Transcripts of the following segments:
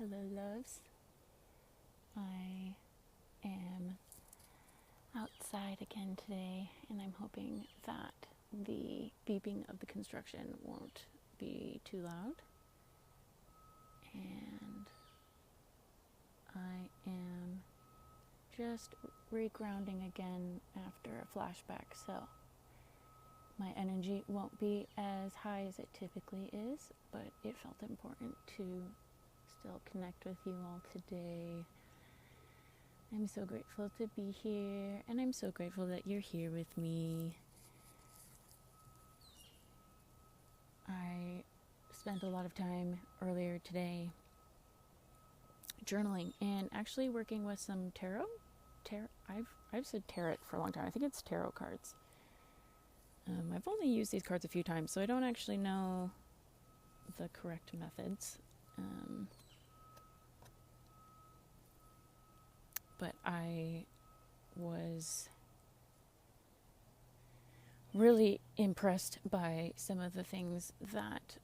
Hello, loves. I am outside again today, and I'm hoping that the beeping of the construction won't be too loud. And I am just regrounding again after a flashback, so my energy won't be as high as it typically is, but it felt important to still connect with you all today. I'm so grateful to be here, and I'm so grateful that you're here with me. I spent a lot of time earlier today journaling and actually working with some tarot. I've said tarot for a long time. I think it's tarot cards. I've only used these cards a few times, so I don't actually know the correct methods. But I was really impressed by some of the things that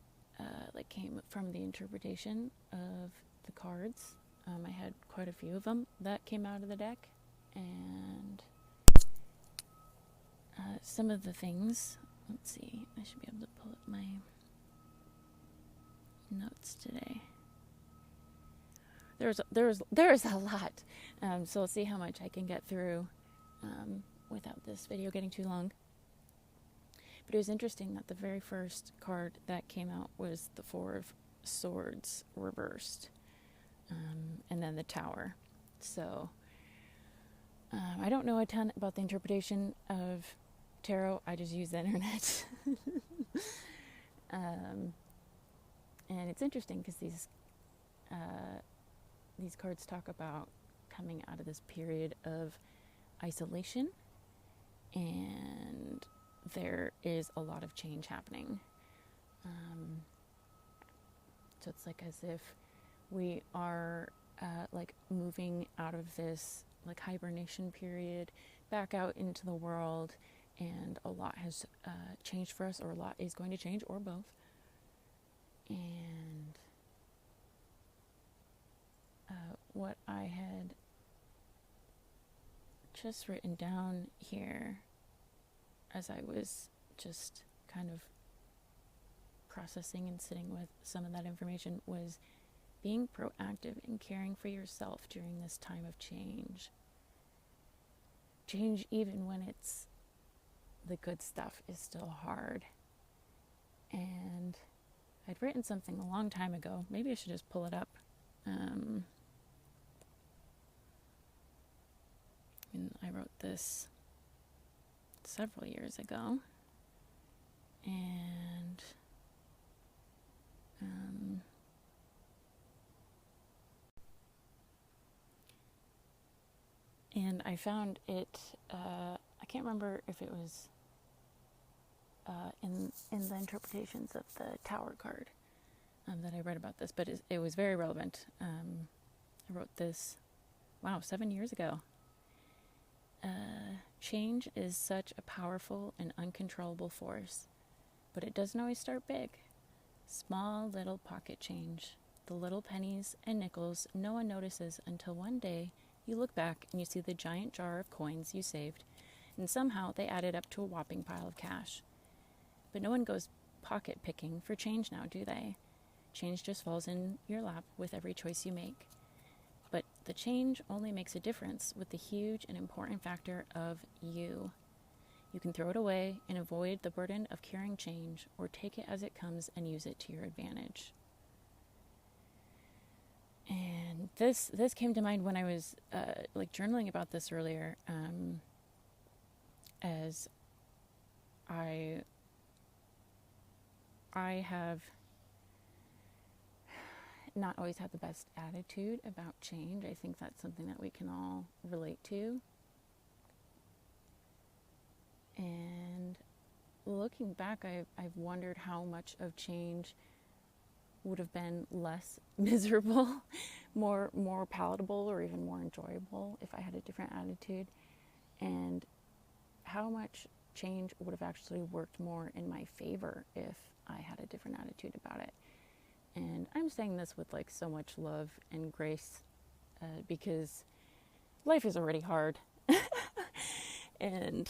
came from the interpretation of the cards. I had quite a few of them that came out of the deck, and some of the things, let's see, I should be able to pull up my notes today. There's a lot, so we'll see how much I can get through without this video getting too long. But it was interesting that the very first card that came out was the Four of Swords reversed, and then the Tower. So I don't know a ton about the interpretation of tarot. I just use the internet. And it's interesting because these cards talk about coming out of this period of isolation, and there is a lot of change happening. So it's like as if we are moving out of this hibernation period back out into the world, and a lot has changed for us, or a lot is going to change, or both. And what I had just written down here as I was just kind of processing and sitting with some of that information was being proactive in caring for yourself during this time of change. Change, even when it's the good stuff, is still hard. And I'd written something a long time ago. Maybe I should just pull it up. And I wrote this several years ago. And I found it, I can't remember if it was in the interpretations of the Tower card that I read about this, but it was very relevant. I wrote this, 7 years ago. Change is such a powerful and uncontrollable force, but it doesn't always start big. Small little pocket change, the little pennies and nickels no one notices until one day you look back and you see the giant jar of coins you saved, and somehow they added up to a whopping pile of cash. But no one goes pocket picking for change now, do they? Change just falls in your lap with every choice you make. But the change only makes a difference with the huge and important factor of you. You can throw it away and avoid the burden of carrying change, or take it as it comes and use it to your advantage. And this came to mind when I was journaling about this earlier, as I have not always had the best attitude about change. I think that's something that we can all relate to. And looking back, I've wondered how much of change would have been less miserable, more palatable, or even more enjoyable if I had a different attitude, and how much change would have actually worked more in my favor if I had a different attitude about it. And I'm saying this with like so much love and grace, because life is already hard. And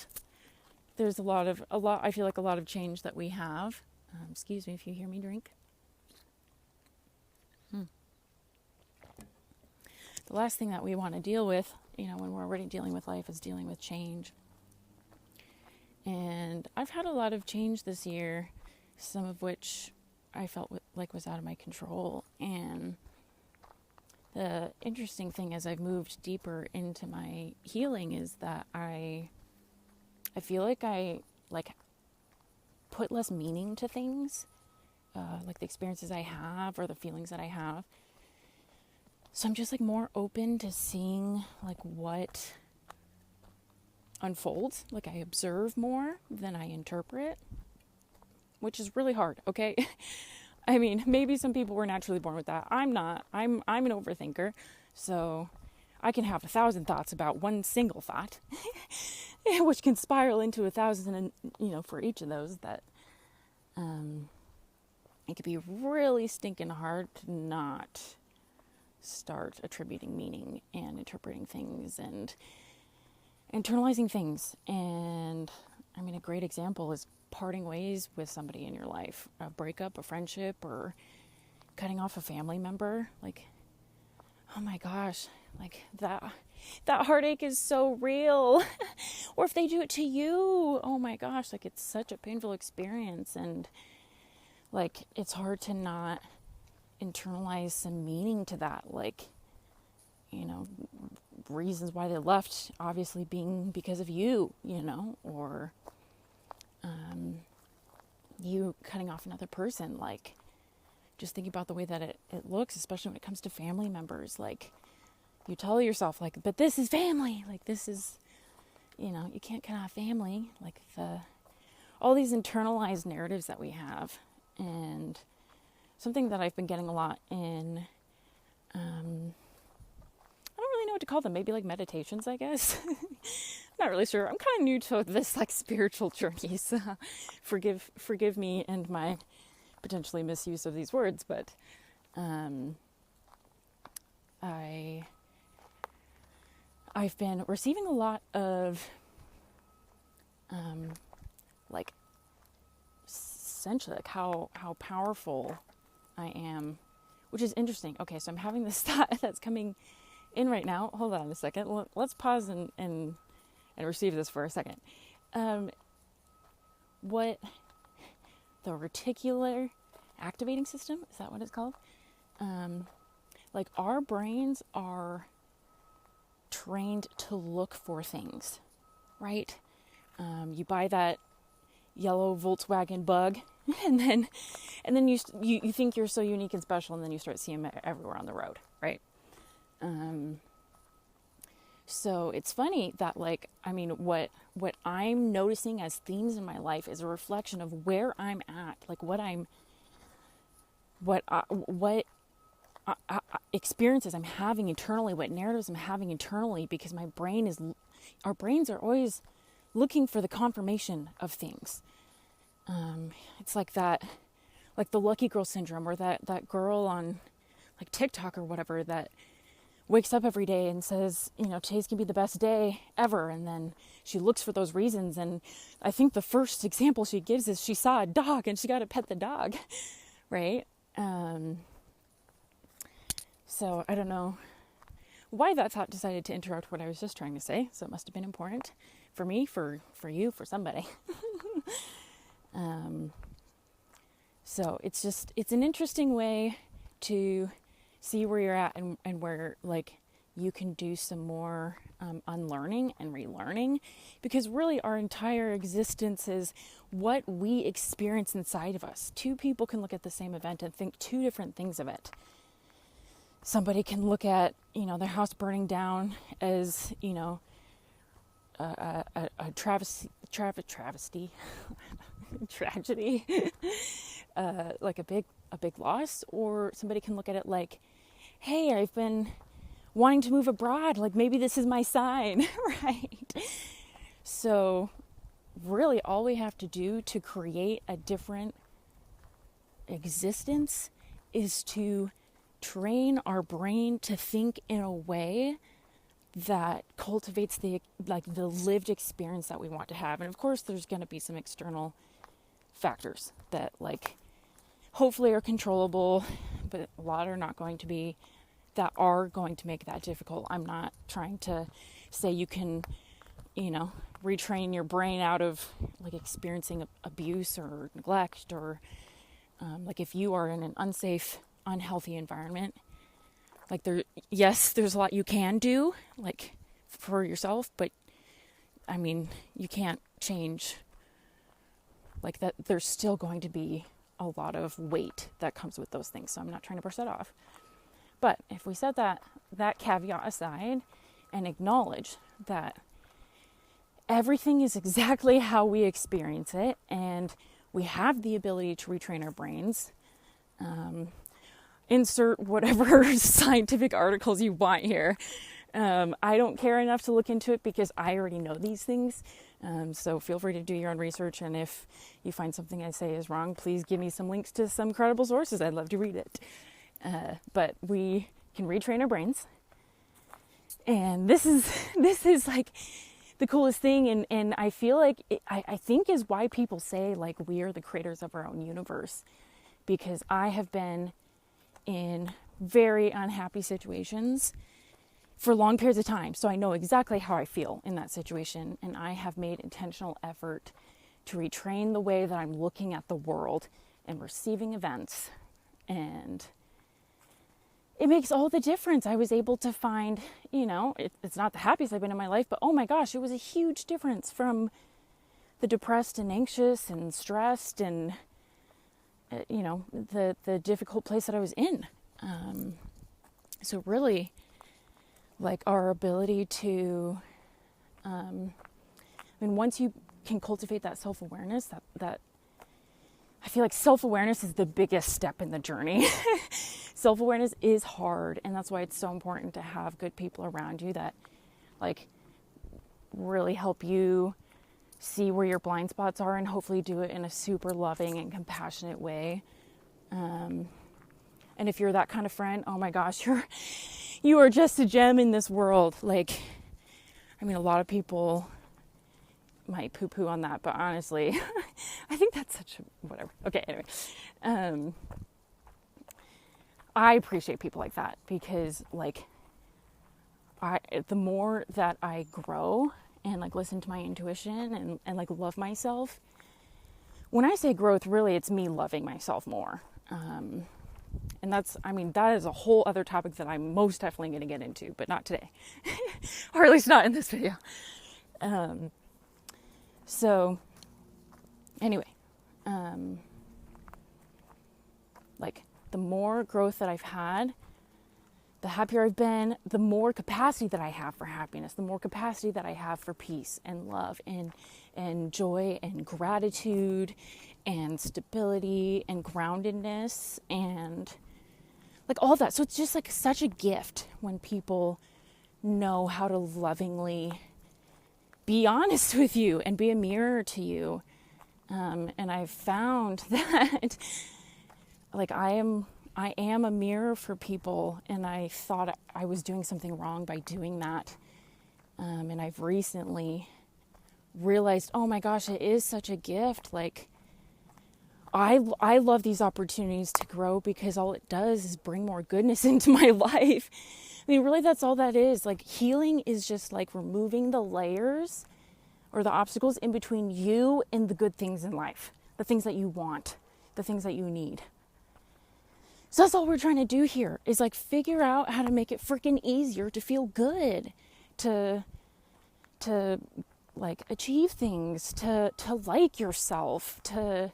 there's I feel like a lot of change that we have. Excuse me if you hear me drink. The last thing that we want to deal with, when we're already dealing with life, is dealing with change. And I've had a lot of change this year, some of which I felt like was out of my control. And the interesting thing as I've moved deeper into my healing is that I feel like I put less meaning to things, like the experiences I have or the feelings that I have. So I'm just like more open to seeing like what unfolds. Like I observe more than I interpret, which is really hard, okay? I mean, maybe some people were naturally born with that. I'm not. I'm an overthinker, so I can have 1,000 thoughts about one single thought, which can spiral into 1,000, and for each of those that it could be really stinking hard to not start attributing meaning and interpreting things and internalizing things. And I mean, a great example is parting ways with somebody in your life, a breakup, a friendship, or cutting off a family member. Like, oh my gosh, like that heartache is so real. Or if they do it to you, oh my gosh, like it's such a painful experience. And like, it's hard to not internalize some meaning to that, like, reasons why they left obviously being because of you, or you cutting off another person. Like, just thinking about the way that it looks, especially when it comes to family members. Like, you tell yourself, like, but this is family, like this is, you can't cut off family, like all these internalized narratives that we have. And something that I've been getting a lot in, I don't really know what to call them. Maybe like meditations, I guess. I'm not really sure. I'm kind of new to this like spiritual journey, so forgive me and my potentially misuse of these words. But I've been receiving a lot of like essentially like how powerful I am, which is interesting. Okay, so I'm having this thought that's coming in right now. Hold on a second. Let's pause and receive this for a second. What the reticular activating system, is that what it's called? Like our brains are trained to look for things, right? You buy that yellow Volkswagen Bug, and then you think you're so unique and special, and then you start seeing them everywhere on the road, right? So it's funny that what I'm noticing as themes in my life is a reflection of where I'm at, like what experiences I'm having internally, what narratives I'm having internally, because our brains are always looking for the confirmation of things. It's like that, like the lucky girl syndrome, or that girl on like TikTok or whatever that wakes up every day and says, today's gonna be the best day ever. And then she looks for those reasons. And I think the first example she gives is she saw a dog and she got to pet the dog, right? So I don't know why that thought decided to interrupt what I was just trying to say. So it must have been important for me, for you, for somebody. So it's an interesting way to see where you're at and where like you can do some more unlearning and relearning, because really our entire existence is what we experience inside of us. Two people can look at the same event and think two different things of it. Somebody can look at, their house burning down as, a travesty, tragedy, like a big loss. Or somebody can look at it like, hey, I've been wanting to move abroad, like maybe this is my sign, right? So really all we have to do to create a different existence is to train our brain to think in a way that cultivates the lived experience that we want to have. And of course, there's going to be some external factors that hopefully are controllable, but a lot are not going to be, that are going to make that difficult. I'm not trying to say you can, retrain your brain out of experiencing abuse or neglect, or if you are in an unsafe, unhealthy environment, there's a lot you can do for yourself, but you can't change that. There's still going to be a lot of weight that comes with those things. So I'm not trying to brush that off. But if we set that caveat aside and acknowledge that everything is exactly how we experience it, and we have the ability to retrain our brains, insert whatever scientific articles you want here. I don't care enough to look into it because I already know these things. So feel free to do your own research. And if you find something I say is wrong, please give me some links to some credible sources. I'd love to read it. But we can retrain our brains. And this is the coolest thing. And I feel I think is why people say we are the creators of our own universe. Because I have been in very unhappy situations for long periods of time. So I know exactly how I feel in that situation. And I have made intentional effort to retrain the way that I'm looking at the world and receiving events. And it makes all the difference. I was able to find, it's not the happiest I've been in my life, but oh my gosh, it was a huge difference from the depressed and anxious and stressed and the difficult place that I was in. So really, our ability to, once you can cultivate that self-awareness, that I feel self-awareness is the biggest step in the journey. Self-awareness is hard, and that's why it's so important to have good people around you that really help you see where your blind spots are, and hopefully do it in a super loving and compassionate way. And if you're that kind of friend, oh my gosh, you are just a gem in this world. A lot of people might poo-poo on that, but honestly, I think that's such a whatever. Okay, anyway. I appreciate people like that because the more that I grow and listen to my intuition and love myself. When I say growth, really it's me loving myself more. And that is a whole other topic that I'm most definitely going to get into, but not today. Or at least not in this video. So anyway, the more growth that I've had, the happier I've been, the more capacity that I have for happiness, the more capacity that I have for peace and love and joy and gratitude and stability and groundedness and all that. So it's just such a gift when people know how to lovingly be honest with you and be a mirror to you. And I've found that I am a mirror for people, and I thought I was doing something wrong by doing that. And I've recently realized, oh my gosh, it is such a gift. I love these opportunities to grow because all it does is bring more goodness into my life. Really that's all that is. Healing is just removing the layers or the obstacles in between you and the good things in life, the things that you want, the things that you need. So that's all we're trying to do here is figure out how to make it freaking easier to feel good, to achieve things, to like yourself, to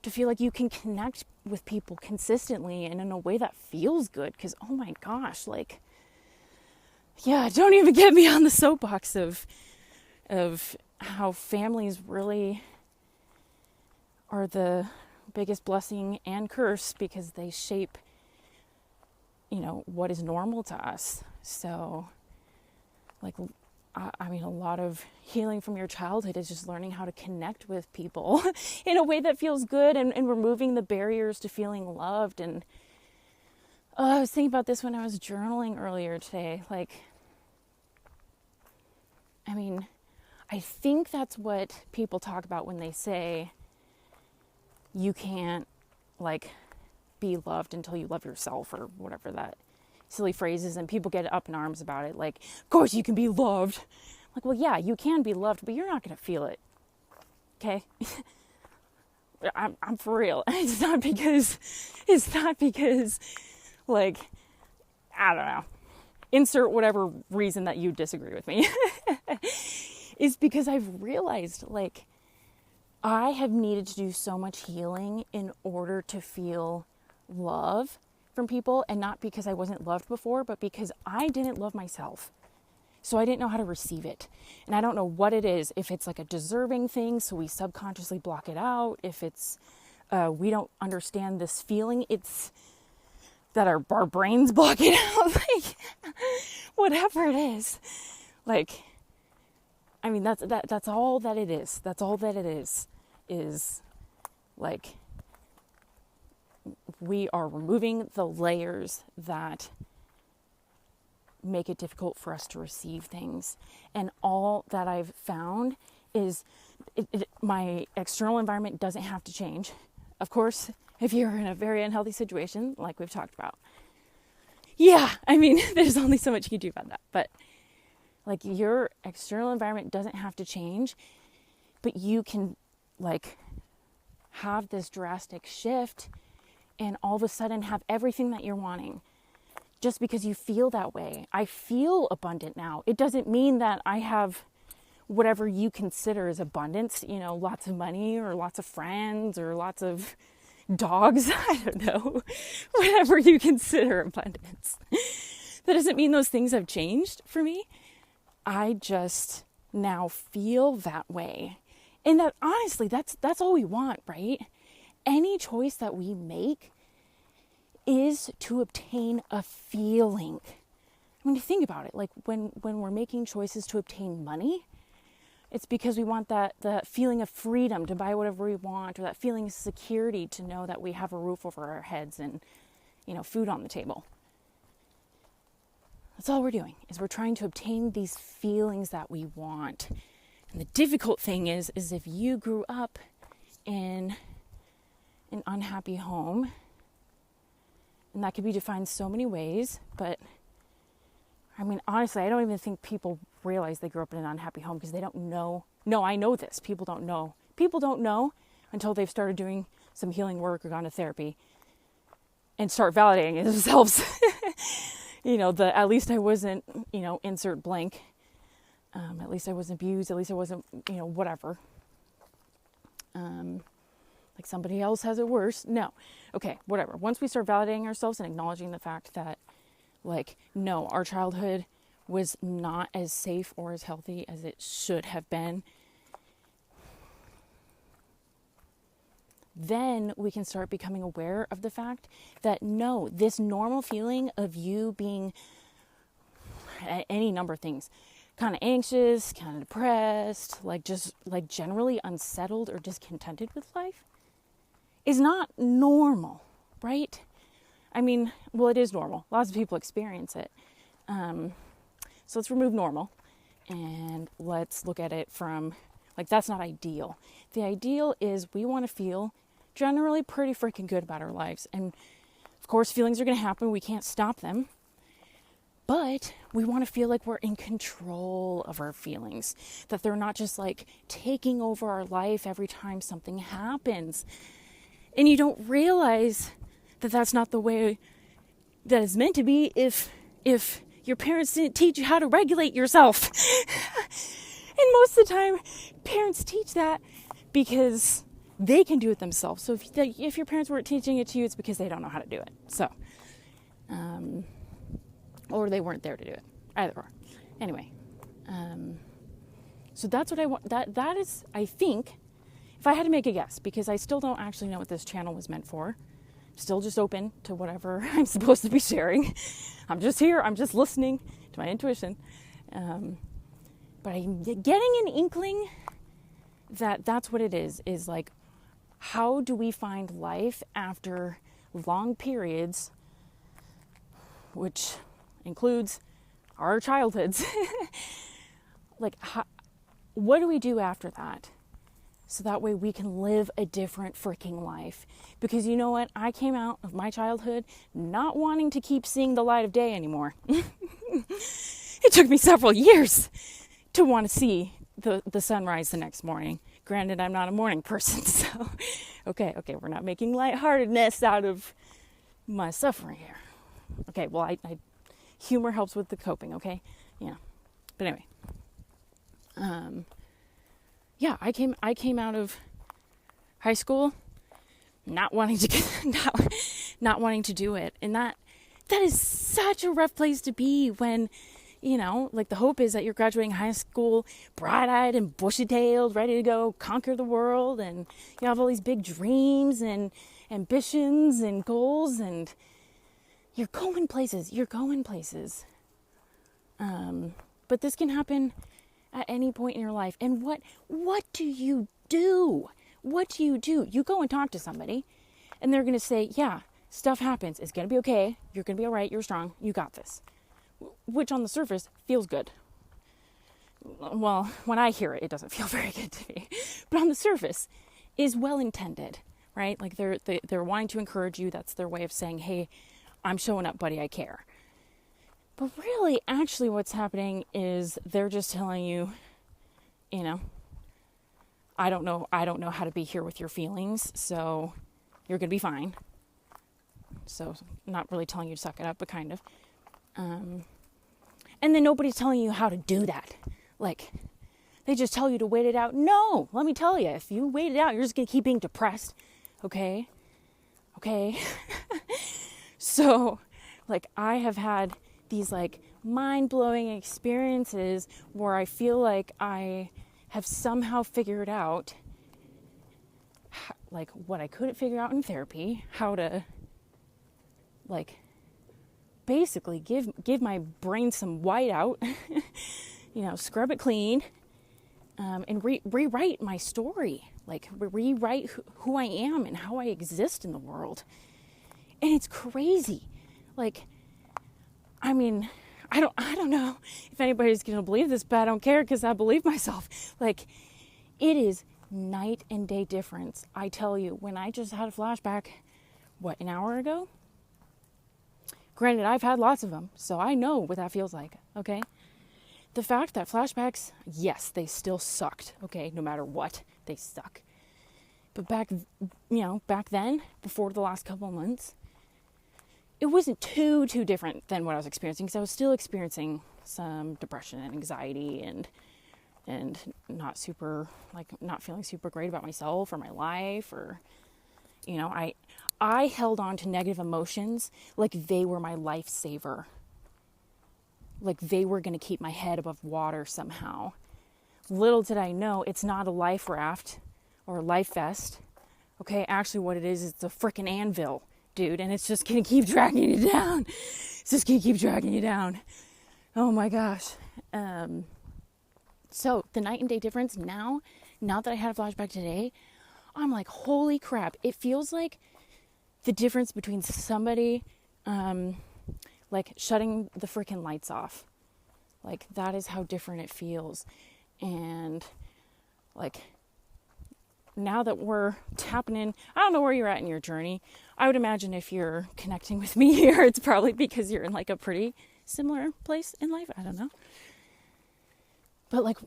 feel you can connect with people consistently and in a way that feels good. Cause oh my gosh, don't even get me on the soapbox of how families really are the biggest blessing and curse because they shape, what is normal to us. So, a lot of healing from your childhood is just learning how to connect with people in a way that feels good and removing the barriers to feeling loved and I was thinking about this when I was journaling earlier today. Like, I mean, I think that's what people talk about when they say you can't, like, be loved until you love yourself, or whatever that silly phrase is, and people get up in arms about it. Like, of course you can be loved. Like, well, yeah, you can be loved, but you're not going to feel it. Okay? I'm for real. It's not because, like, I don't know, insert whatever reason that you disagree with me. Is because I've realized, like, I have needed to do so much healing in order to feel love from people, and not because I wasn't loved before, but because I didn't love myself. So I didn't know how to receive it. And I don't know what it is, if it's like a deserving thing, so we subconsciously block it out, if it's we don't understand this feeling, it's that our brains block it out, like, whatever it is. Like, I mean, that's all that it is. That's all that it is like, we are removing the layers that make it difficult for us to receive things. And all that I've found is my external environment doesn't have to change. Of course, if you're in a very unhealthy situation, like we've talked about, yeah, I mean, there's only so much you can do about that. But, like, your external environment doesn't have to change, but you can, like, have this drastic shift and all of a sudden have everything that you're wanting just because you feel that way. I feel abundant now. It doesn't mean that I have whatever you consider as abundance, you know, lots of money or lots of friends or lots of dogs. I don't know, whatever you consider abundance. That doesn't mean those things have changed for me. I just now feel that way. And that, honestly, that's all we want, right? Any choice that we make is to obtain a feeling. I mean, think about it. Like, when we're making choices to obtain money, it's because we want that feeling of freedom to buy whatever we want, or that feeling of security to know that we have a roof over our heads and, you know, food on the table. That's all we're doing, is we're trying to obtain these feelings that we want. And the difficult thing is if you grew up in an unhappy home, and that could be defined so many ways, but I mean, honestly, I don't even think people realize they grew up in an unhappy home because they don't know. No, I know this. People don't know. People don't know until they've started doing some healing work or gone to therapy and start validating it themselves. You know, at least I wasn't, you know, insert blank. At least I wasn't abused. At least I wasn't, you know, whatever. Like somebody else has it worse. No. Okay, whatever. Once we start validating ourselves and acknowledging the fact that, like, no, our childhood was not as safe or as healthy as it should have been, then we can start becoming aware of the fact that, no, this normal feeling of you being any number of things, kind of anxious, kind of depressed, like just like generally unsettled or discontented with life, is not normal, right? I mean, well, it is normal. Lots of people experience it. So let's remove normal and let's look at it from, like, that's not ideal. The ideal is we want to feel generally pretty freaking good about our lives. And of course, feelings are going to happen. We can't stop them. But we want to feel like we're in control of our feelings, that they're not just like taking over our life every time something happens. And you don't realize that that's not the way that it's meant to be if your parents didn't teach you how to regulate yourself. And most of the time, parents teach that because they can do it themselves. So if your parents weren't teaching it to you, it's because they don't know how to do it. So, or they weren't there to do it. Either or. Anyway, so that's what I want. That is, I think, if I had to make a guess, because I still don't actually know what this channel was meant for. Still just open to whatever I'm supposed to be sharing. I'm just here. I'm just listening to my intuition. But I'm getting an inkling that that's what it is like, how do we find life after long periods which includes our childhoods. Like, what do we do after that? So that way we can live a different freaking life. Because you know what? I came out of my childhood not wanting to keep seeing the light of day anymore. It took me several years to want to see the sunrise the next morning. Granted, I'm not a morning person, so okay, we're not making lightheartedness out of my suffering here. Okay, well, I humor helps with the coping, okay? Yeah. But anyway. Yeah, I came out of high school not wanting to do it. And that is such a rough place to be when, you know, like the hope is that you're graduating high school bright-eyed and bushy-tailed, ready to go conquer the world, and you have all these big dreams and ambitions and goals, and you're going places. But this can happen at any point in your life. And what do you do? What do you do? You go and talk to somebody, and they're going to say, yeah, stuff happens. It's going to be okay. You're going to be all right. You're strong. You got this. Which on the surface feels good. Well, when I hear it, it doesn't feel very good to me. But on the surface is well intended, right? Like they're wanting to encourage you. That's their way of saying, hey, I'm showing up, buddy. I care. But really, actually what's happening is they're just telling you, you know, I don't know how to be here with your feelings, so you're going to be fine. So not really telling you to suck it up, but kind of. And then nobody's telling you how to do that. Like, they just tell you to wait it out. No, let me tell you, if you wait it out, you're just going to keep being depressed. Okay? So, like, I have had these like mind-blowing experiences where I feel like I have somehow figured out like what I couldn't figure out in therapy, how to like basically give my brain some white out, you know, scrub it clean, and rewrite my story, like rewrite who I am and how I exist in the world. And it's crazy. Like, I mean, I don't know if anybody's going to believe this, but I don't care because I believe myself. Like, it is night and day difference. I tell you, when I just had a flashback, an hour ago? Granted, I've had lots of them, so I know what that feels like, okay? The fact that flashbacks, yes, they still sucked, okay? No matter what, they suck. But back then, before the last couple of months, it wasn't too different than what I was experiencing, because I was still experiencing some depression and anxiety and not feeling super great about myself or my life, or, you know, I held on to negative emotions like they were my lifesaver. Like they were going to keep my head above water somehow. Little did I know, it's not a life raft or a life vest. Okay, actually what it is, it's a frickin' anvil, dude, and it's just going to keep dragging you down. It's just going to keep dragging you down. Oh my gosh. So the night and day difference now that I had a flashback today, I'm like, holy crap. It feels like the difference between somebody, like shutting the freaking lights off. Like that is how different it feels. And like, now that we're tapping in, I don't know where you're at in your journey. I would imagine if you're connecting with me here, it's probably because you're in like a pretty similar place in life. I don't know. But like,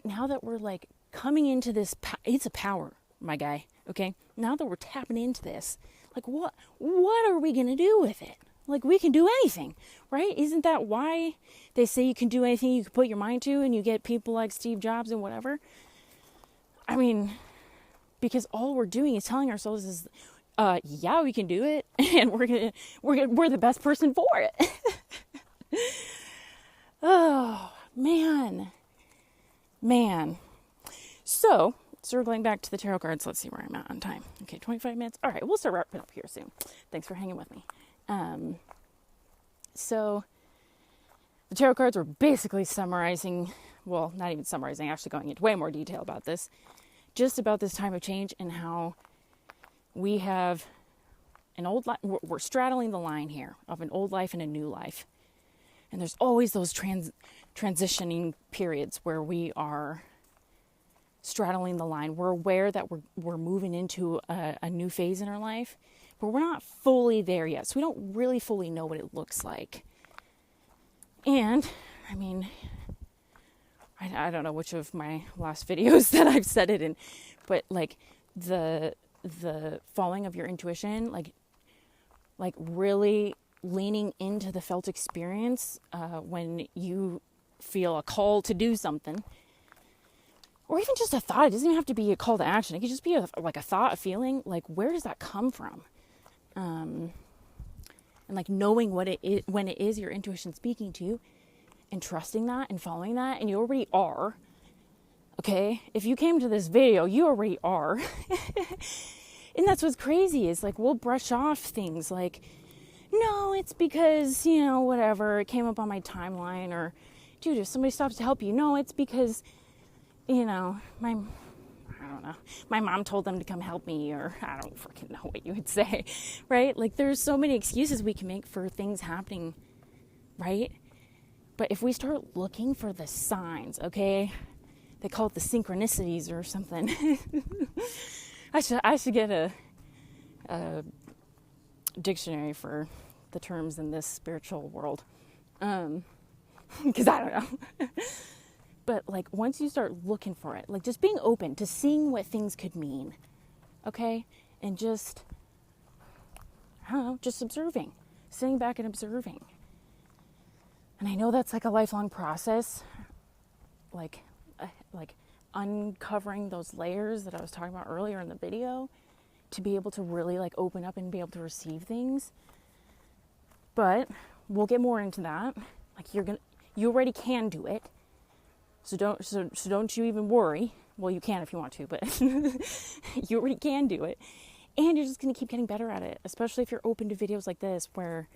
now that we're like coming into this, it's a power, my guy. Okay. Now that we're tapping into this, like what are we going to do with it? Like we can do anything, right? Isn't that why they say you can do anything you can put your mind to, and you get people like Steve Jobs and whatever? I mean, because all we're doing is telling ourselves is, yeah, we can do it, and we're the best person for it. Oh, man. So, circling back to the tarot cards, let's see where I'm at on time. Okay, 25 minutes. All right, we'll start wrapping up here soon. Thanks for hanging with me. So the tarot cards were basically summarizing, well, not even summarizing, actually going into way more detail about this, just about this time of change and how we have we're straddling the line here of an old life and a new life. And there's always those transitioning periods where we are straddling the line. We're aware that we're moving into a new phase in our life, but we're not fully there yet. So we don't really fully know what it looks like. And, I mean, I don't know which of my last videos that I've said it in, but like the following of your intuition, like really leaning into the felt experience when you feel a call to do something, or even just a thought. It doesn't even have to be a call to action. It could just be a thought, a feeling. Like, where does that come from? And like knowing what it is, when it is your intuition speaking to you, and trusting that and following that. And you already are. Okay, if you came to this video, you already are. And that's what's crazy, is like we'll brush off things like, no, it's because, whatever, it came up on my timeline. Or, dude, if somebody stops to help you, no, it's because, my mom told them to come help me, or I don't freaking know what you would say, right? Like, there's so many excuses we can make for things happening, right? But if we start looking for the signs, okay, they call it the synchronicities or something. I should get a dictionary for the terms in this spiritual world, because I don't know. But like, once you start looking for it, like just being open to seeing what things could mean, okay, and just, I don't know, just observing, sitting back and observing. And I know that's like a lifelong process, like uncovering those layers that I was talking about earlier in the video, to be able to really like open up and be able to receive things. But we'll get more into that. Like, you already can do it. So don't you even worry. Well, you can if you want to, but you already can do it. And you're just going to keep getting better at it, especially if you're open to videos like this where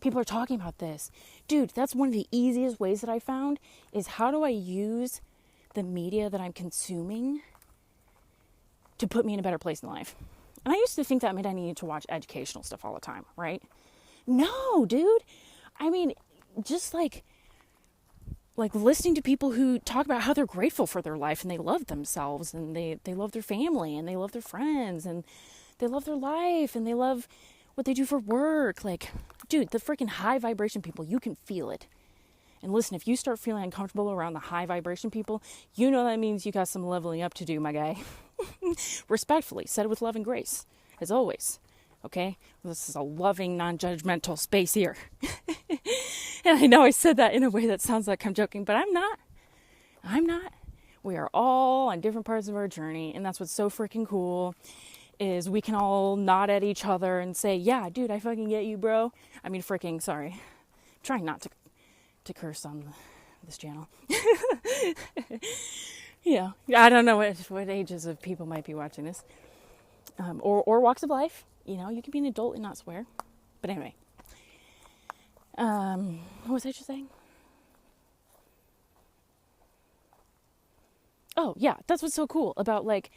people are talking about this. Dude, that's one of the easiest ways that I found, is how do I use the media that I'm consuming to put me in a better place in life? And I used to think that meant I needed to watch educational stuff all the time, right? No, dude. I mean, just like listening to people who talk about how they're grateful for their life and they love themselves and they love their family and they love their friends and they love their life and they love what they do for work. Like, dude, the freaking high vibration people, you can feel it. And listen, if you start feeling uncomfortable around the high vibration people, that means you got some leveling up to do, my guy. Respectfully, said it with love and grace, as always. Okay? This is a loving, non-judgmental space here. And I know I said that in a way that sounds like I'm joking, but I'm not. We are all on different parts of our journey, and that's what's so freaking cool, is we can all nod at each other and say, yeah, dude, I fucking get you, bro. I mean, freaking, sorry. I'm trying not to curse on this channel. Yeah, I don't know what ages of people might be watching this. Or walks of life. You can be an adult and not swear. But anyway. What was I just saying? Oh, yeah, that's what's so cool about, like,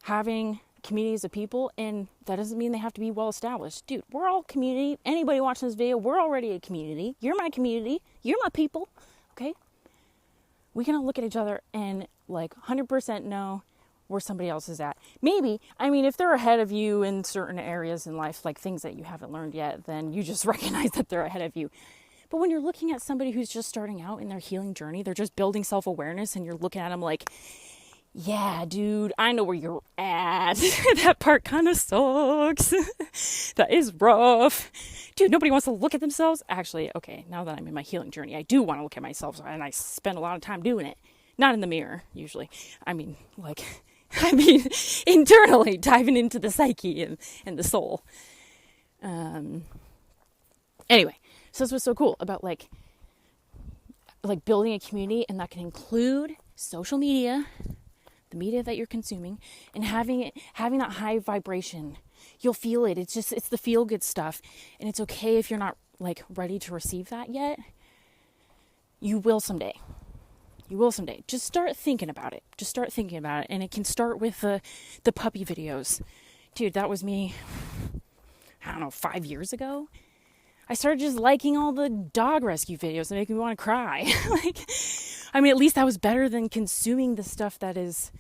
having communities of people, and that doesn't mean they have to be well established. Dude, we're all community. Anybody watching this video, we're already a community. You're my community. You're my people. Okay? We can all look at each other and, like, 100% know where somebody else is at. Maybe, I mean, if they're ahead of you in certain areas in life, like things that you haven't learned yet, then you just recognize that they're ahead of you. But when you're looking at somebody who's just starting out in their healing journey, they're just building self-awareness, and you're looking at them like, yeah, dude, I know where you're at. That part kind of sucks. That is rough. Dude, nobody wants to look at themselves. Actually, okay, now that I'm in my healing journey, I do want to look at myself, and I spend a lot of time doing it. Not in the mirror, usually. I mean, internally, diving into the psyche and the soul. Anyway, so that's what's so cool about, like building a community, and that can include social media, the media that you're consuming, and having that high vibration. You'll feel it. It's the feel good stuff. And it's okay if you're not, like, ready to receive that yet. You will someday. Just start thinking about it. And it can start with the puppy videos. Dude, that was me. I don't know, 5 years ago, I started just liking all the dog rescue videos that make me want to cry. At least that was better than consuming the stuff that is,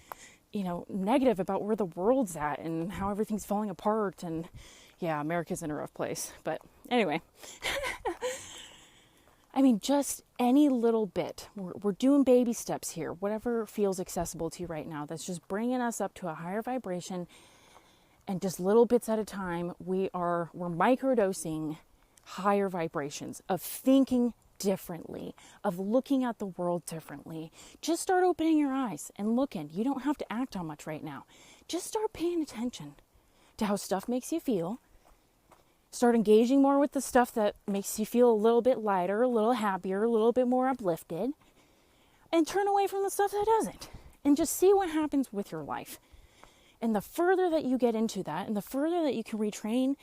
negative about where the world's at and how everything's falling apart. And yeah, America's in a rough place. But anyway, just any little bit. We're doing baby steps here. Whatever feels accessible to you right now, that's just bringing us up to a higher vibration. And just little bits at a time, we're microdosing higher vibrations of thinking differently, of looking at the world differently. Just start opening your eyes and looking. You don't have to act on much right now. Just start paying attention to how stuff makes you feel. Start engaging more with the stuff that makes you feel a little bit lighter, a little happier, a little bit more uplifted. And turn away from the stuff that doesn't. And just see what happens with your life. And the further that you get into that, and the further that you can retrain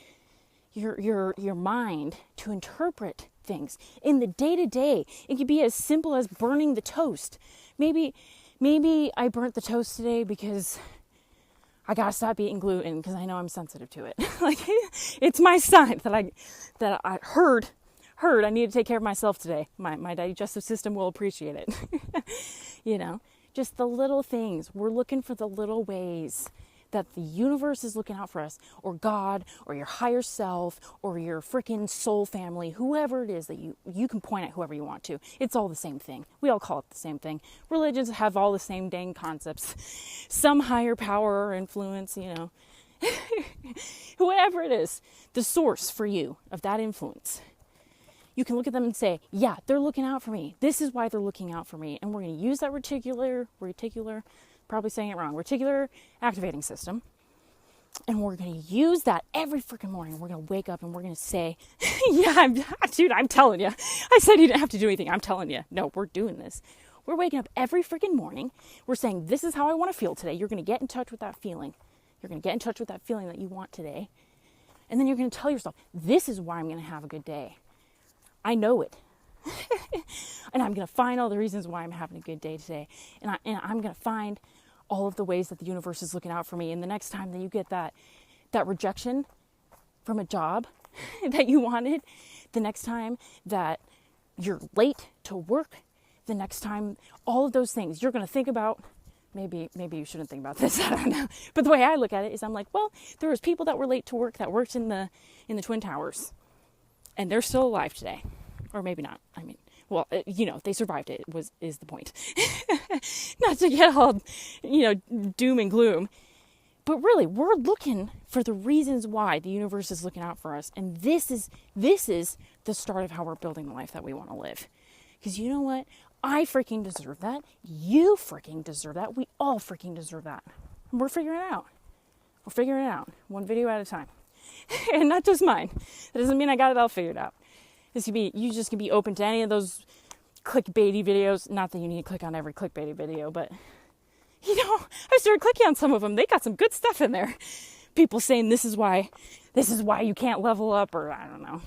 your mind to interpret things in the day-to-day, it could be as simple as burning the toast. Maybe I burnt the toast today because I gotta stop eating gluten because I know I'm sensitive to it. It's my sign that I heard I need to take care of myself today. My digestive system will appreciate it. Just the little things. We're looking for the little ways that the universe is looking out for us, or God, or your higher self, or your freaking soul family, whoever it is that you can point at whoever you want to. It's all the same thing. We all call it the same thing. Religions have all the same dang concepts. Some higher power or influence, whoever it is, the source for you of that influence. You can look at them and say, yeah, they're looking out for me. This is why they're looking out for me. And we're going to use that reticular, probably saying it wrong, reticular activating system. And we're going to use that every freaking morning. We're going to wake up and we're going to say, I'm telling you. I said you didn't have to do anything. I'm telling you. No, we're doing this. We're waking up every freaking morning. We're saying, this is how I want to feel today. You're going to get in touch with that feeling. You're going to get in touch with that feeling that you want today. And then you're going to tell yourself, this is why I'm going to have a good day. I know it. And I'm going to find all the reasons why I'm having a good day today. And I'm going to find all of the ways that the universe is looking out for me. And the next time that you get that rejection from a job that you wanted, the next time that you're late to work, the next time, all of those things, you're going to think about, maybe you shouldn't think about this, I don't know. But the way I look at it is I'm like, well, there was people that were late to work that worked in the Twin Towers. And they're still alive today. Or maybe not. They survived it, is the point. Not to get all, doom and gloom. But really, we're looking for the reasons why the universe is looking out for us. And this is the start of how we're building the life that we want to live. Because you know what? I freaking deserve that. You freaking deserve that. We all freaking deserve that. And we're figuring it out. We're figuring it out. One video at a time. And not just mine. That doesn't mean I got it all figured out. You just can be open to any of those clickbaity videos. Not that you need to click on every clickbaity video, but I started clicking on some of them. They got some good stuff in there. People saying this is why you can't level up, or I don't know.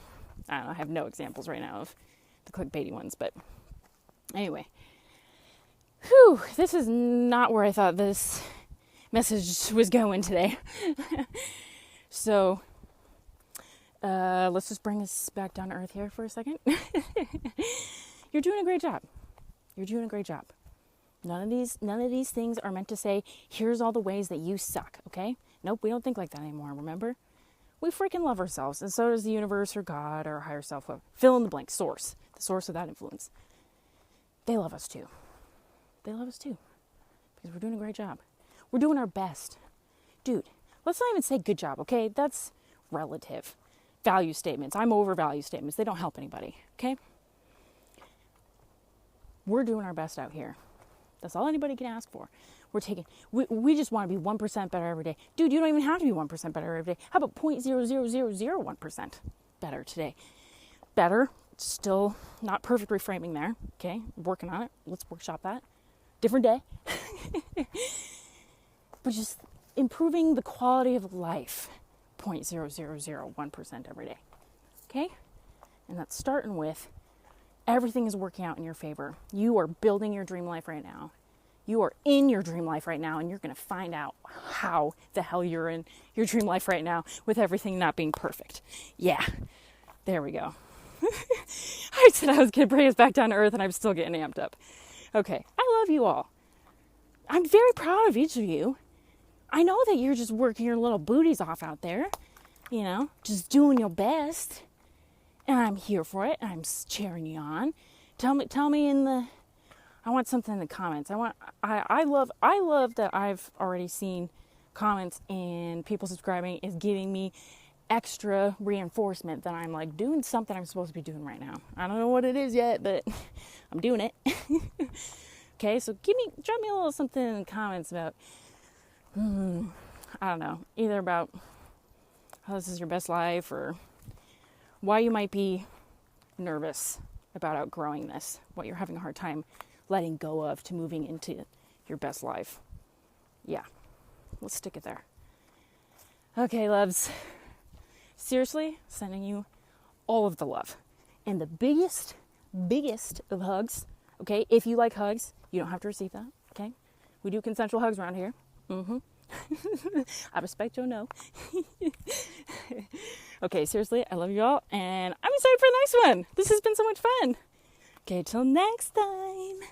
I have no examples right now of the clickbaity ones, but anyway. This is not where I thought this message was going today. So let's just bring us back down to earth here for a second. You're doing a great job. You're doing a great job. None of these things are meant to say, here's all the ways that you suck, okay? Nope, we don't think like that anymore, remember? We freaking love ourselves, and so does the universe or God or higher self. Fill in the blank, source. The source of that influence. They love us too. They love us too. Because we're doing a great job. We're doing our best. Dude, let's not even say good job, okay? That's relative. Value statements. I'm over value statements. They don't help anybody, okay? We're doing our best out here. That's all anybody can ask for. We just want to be 1% better every day. Dude, you don't even have to be 1% better every day. How about 0.00001% better today? Better. Still not perfect reframing there. Okay, working on it. Let's workshop that. Different day. But just improving the quality of life. 0.0001% every day. Okay? And that's starting with everything is working out in your favor. You are building your dream life right now. You are in your dream life right now, and you're going to find out how the hell you're in your dream life right now with everything not being perfect. Yeah, there we go. I said I was going to bring us back down to earth, and I'm still getting amped up. Okay, I love you all. I'm very proud of each of you. I know that you're just working your little booties off out there, you know, just doing your best. And I'm here for it, and I'm cheering you on. Tell me in the... I want something in the comments. I love that I've already seen comments and people subscribing is giving me extra reinforcement that I'm like doing something I'm supposed to be doing right now. I don't know what it is yet, but I'm doing it. Okay, so drop me a little something in the comments about, I don't know, either about how this is your best life or why you might be nervous about outgrowing this, what you're having a hard time letting go of to moving into your best life. Yeah, let's stick it there. Okay, loves. Seriously, sending you all of the love. And the biggest of hugs, okay? If you like hugs, you don't have to receive that, okay? We do consensual hugs around here. I respect your no. Okay, seriously, I love you all, and I'm excited for the next one. This has been so much fun. Okay, till next time.